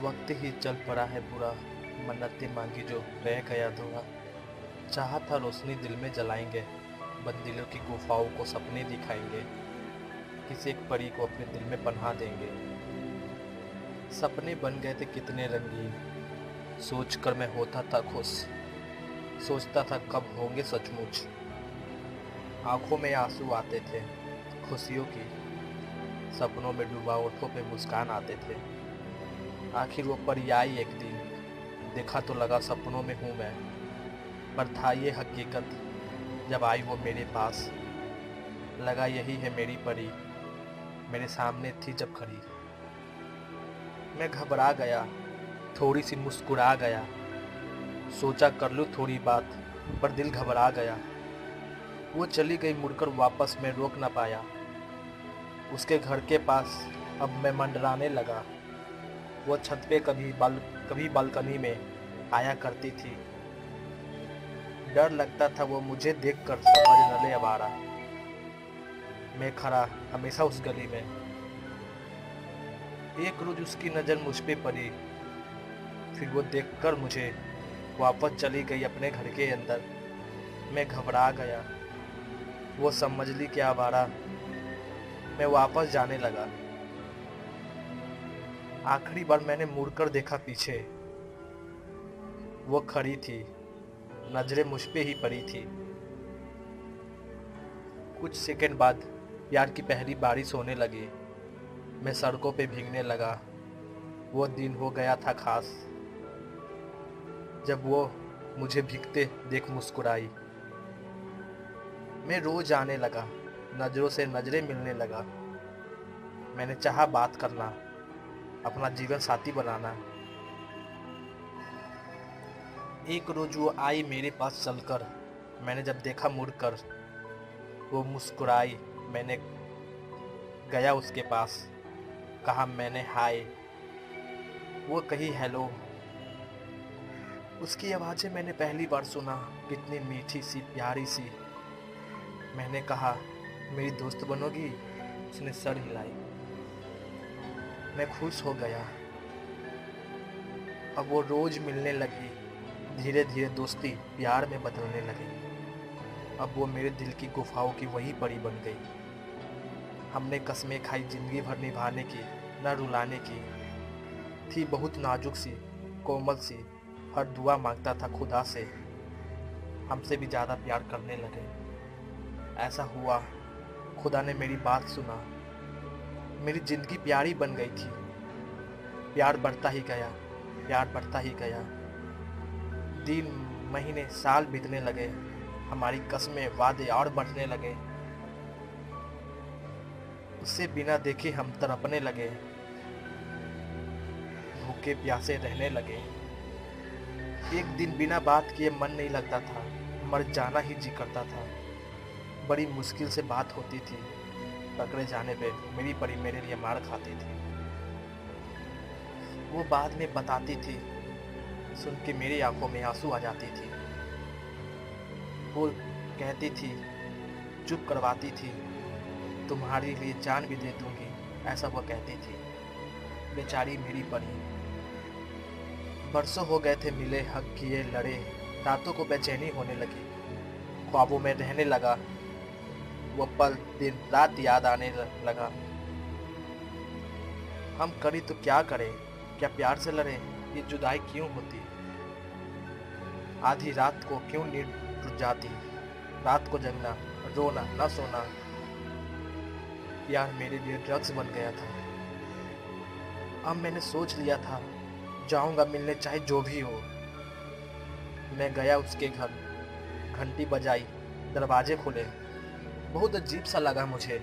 वक्त ही चल पड़ा है बुरा, मन्नतें मांगी जो रह गया अधूरा। चाहा था रोशनी दिल में जलाएंगे, बंदिलों की गुफाओं को सपने दिखाएंगे, किसी एक परी को अपने दिल में पन्हा देंगे। सपने बन गए थे कितने रंगीन, सोच कर मैं होता था खुश, सोचता था कब होंगे सचमुच। आंखों में आंसू आते थे खुशियों की, सपनों में डूबा ओठों पे मुस्कान आते थे। आखिर वो परी आई एक दिन, देखा तो लगा सपनों में हूँ मैं, पर था ये हकीकत जब आई वो मेरे पास। लगा यही है मेरी परी, मेरे सामने थी जब खड़ी। मैं घबरा गया, थोड़ी सी मुस्कुरा गया, सोचा कर लूँ थोड़ी बात, पर दिल घबरा गया। वो चली गई मुड़कर वापस, मैं रोक ना पाया। उसके घर के पास अब मैं मंडराने लगा। वो छत पे कभी बालकनी में आया करती थी। डर लगता था वो मुझे देखकर समझ न ले आवारा। मैं खड़ा हमेशा उस गली में। एक रोज उसकी नज़र मुझ पे पड़ी, फिर वो देखकर मुझे वापस चली गई अपने घर के अंदर। मैं घबरा गया, वो समझ ली क्या आवारा। मैं वापस जाने लगा। आखिरी बार मैंने मुड़कर देखा पीछे, वो खड़ी थी, नजरें मुझ पे ही पड़ी थी। कुछ सेकंड बाद प्यार की पहली बारिश होने लगी। मैं सड़कों पे भीगने लगा। वो दिन हो गया था खास, जब वो मुझे भीगते देख मुस्कुराई। मैं रोज आने लगा, नजरों से नजरें मिलने लगा। मैंने चाहा बात करना, अपना जीवन साथी बनाना। एक रोज वो आई मेरे पास चलकर, मैंने जब देखा मुड़कर, वो मुस्कुराई। मैंने गया उसके पास, कहा मैंने हाय, वो कही हेलो। उसकी आवाज़ें मैंने पहली बार सुना, कितनी मीठी सी प्यारी सी। मैंने कहा मेरी दोस्त बनोगी? उसने सर हिलाई। मैं खुश हो गया। अब वो रोज मिलने लगी, धीरे धीरे दोस्ती प्यार में बदलने लगी। अब वो मेरे दिल की गुफाओं की वही परी बन गई। हमने कस्में खाई जिंदगी भर निभाने की, न रुलाने की। थी बहुत नाजुक सी, कोमल सी, हर दुआ मांगता था खुदा से, हमसे भी ज़्यादा प्यार करने लगे। ऐसा हुआ, खुदा ने मेरी बात सुना, मेरी जिंदगी प्यारी बन गई थी। प्यार बढ़ता ही गया, प्यार बढ़ता ही गया। दिन महीने साल बीतने लगे, हमारी कस्में वादे और बढ़ने लगे। उससे बिना देखे हम तड़पने लगे, भूखे प्यासे रहने लगे। एक दिन बिना बात किए मन नहीं लगता था, मर जाना ही जी करता था। बड़ी मुश्किल से बात होती थी, पकड़े जाने पे मेरी परी मेरे लिए मार खाती थी। वो बाद में बताती थी, सुन के मेरी आंखों में आंसू आ जाती थी। वो कहती थी, चुप करवाती थी, तुम्हारे लिए जान भी दे दूंगी, ऐसा वो कहती थी। बेचारी मेरी परी। बरसों हो गए थे मिले, हक किए, लड़े। रातों को बेचैनी होने लगी, ख्वाबों में रहने लगा। वो पल दिन रात याद आने लगा। हम करी तो क्या करें, क्या प्यार से लड़े, ये जुदाई क्यों होती। आधी रात को क्यों नींद टूट जाती, रात को जगना, रोना न सोना। प्यार मेरे लिए ड्रग्स बन गया था। अब मैंने सोच लिया था, जाऊंगा मिलने चाहे जो भी हो। मैं गया उसके घर, घंटी बजाई, दरवाजे खुले। बहुत अजीब सा लगा मुझे।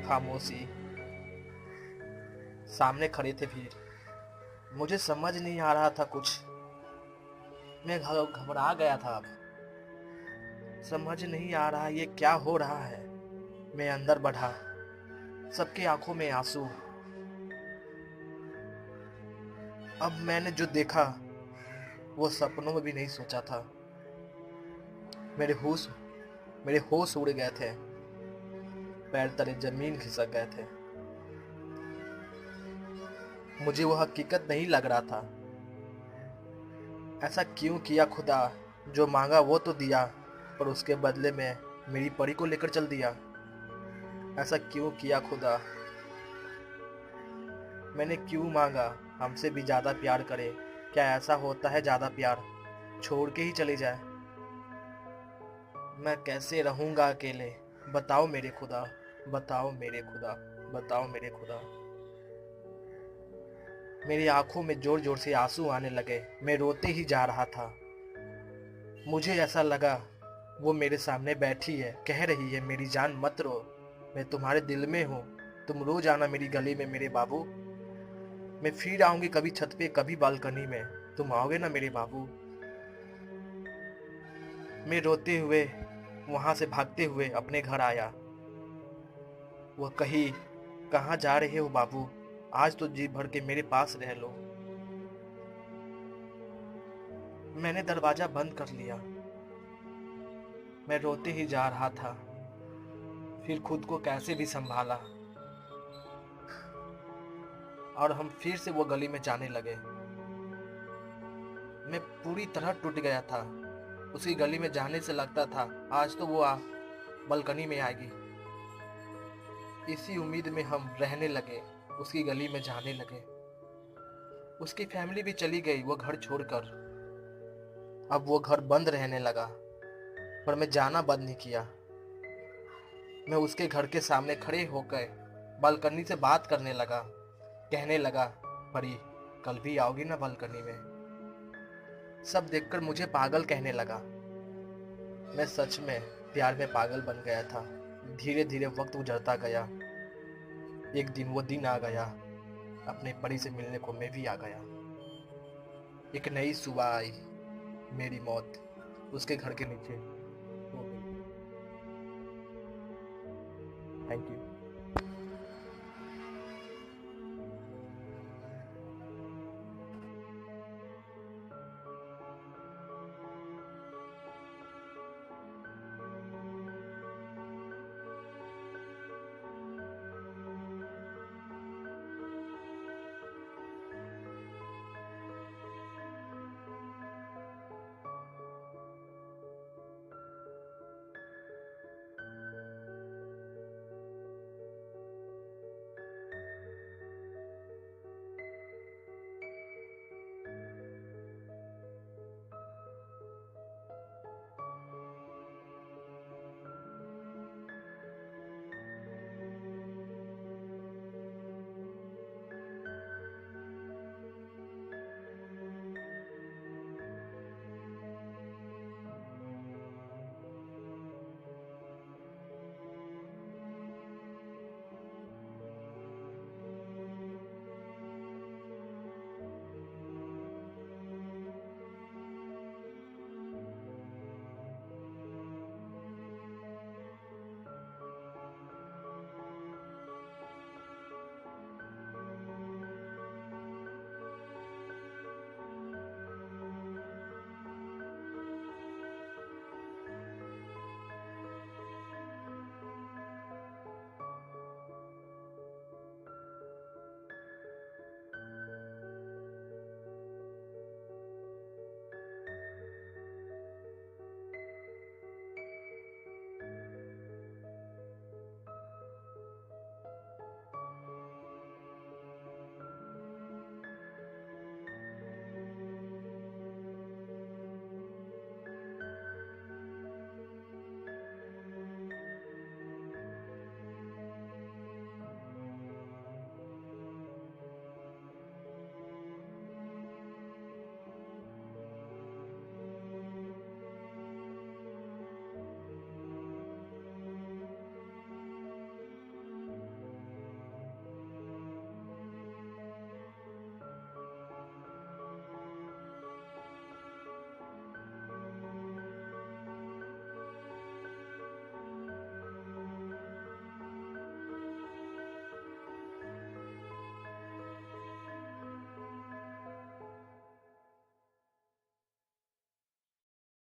खामोशी, सामने खड़े थे भीड़। मुझे समझ नहीं आ रहा था कुछ। मैं घबरा गया था। अब समझ नहीं आ रहा ये क्या हो रहा है। मैं अंदर बढ़ा, सबकी आंखों में आंसू। अब मैंने जो देखा वो सपनों में भी नहीं सोचा था। मेरे होश मेरे होश उड़ गए थे, पैर तले जमीन खिसक गए थे। मुझे वो हकीकत नहीं लग रहा था। ऐसा क्यों किया खुदा? जो मांगा वो तो दिया, पर उसके बदले में मेरी परी को लेकर चल दिया। ऐसा क्यों किया खुदा? मैंने क्यों मांगा हमसे भी ज्यादा प्यार करे? क्या ऐसा होता है ज्यादा प्यार छोड़ के ही चले जाए? मैं कैसे रहूंगा अकेले? बताओ मेरे खुदा, बताओ मेरे खुदा, बताओ मेरे खुदा। मेरी आंखों में जोर जोर से आंसू आने लगे। मैं रोते ही जा रहा था। मुझे ऐसा लगा वो मेरे सामने बैठी है, कह रही है मेरी जान मत रो, मैं तुम्हारे दिल में हूँ, तुम रोज आना मेरी गली में मेरे बाबू। मैं फिर आऊंगी कभी छत पे कभी बालकनी में, तुम आओगे ना मेरे बाबू। मैं रोते हुए वहां से भागते हुए अपने घर आया। वो कही, कहाँ जा रहे हो बाबू? आज तो जी भर के मेरे पास रह लो। मैंने दरवाजा बंद कर लिया। मैं रोते ही जा रहा था। फिर खुद को कैसे भी संभाला और हम फिर से वो गली में जाने लगे। मैं पूरी तरह टूट गया था। उसी गली में जाने से लगता था आज तो वो बालकनी में आएगी। इसी उम्मीद में हम रहने लगे, उसकी गली में जाने लगे। उसकी फैमिली भी चली गई वो घर छोड़कर। अब वो घर बंद रहने लगा, पर मैं जाना बंद नहीं किया। मैं उसके घर के सामने खड़े होकर बालकनी से बात करने लगा, कहने लगा, परी कल भी आओगी ना बालकनी में? सब देखकर मुझे पागल कहने लगा। मैं सच में प्यार में पागल बन गया था। धीरे धीरे वक्त गुजरता गया। एक दिन वो दिन आ गया, अपने परी से मिलने को मैं भी आ गया। एक नई सुबह आई, मेरी मौत उसके घर के नीचे हो गई। Thank you.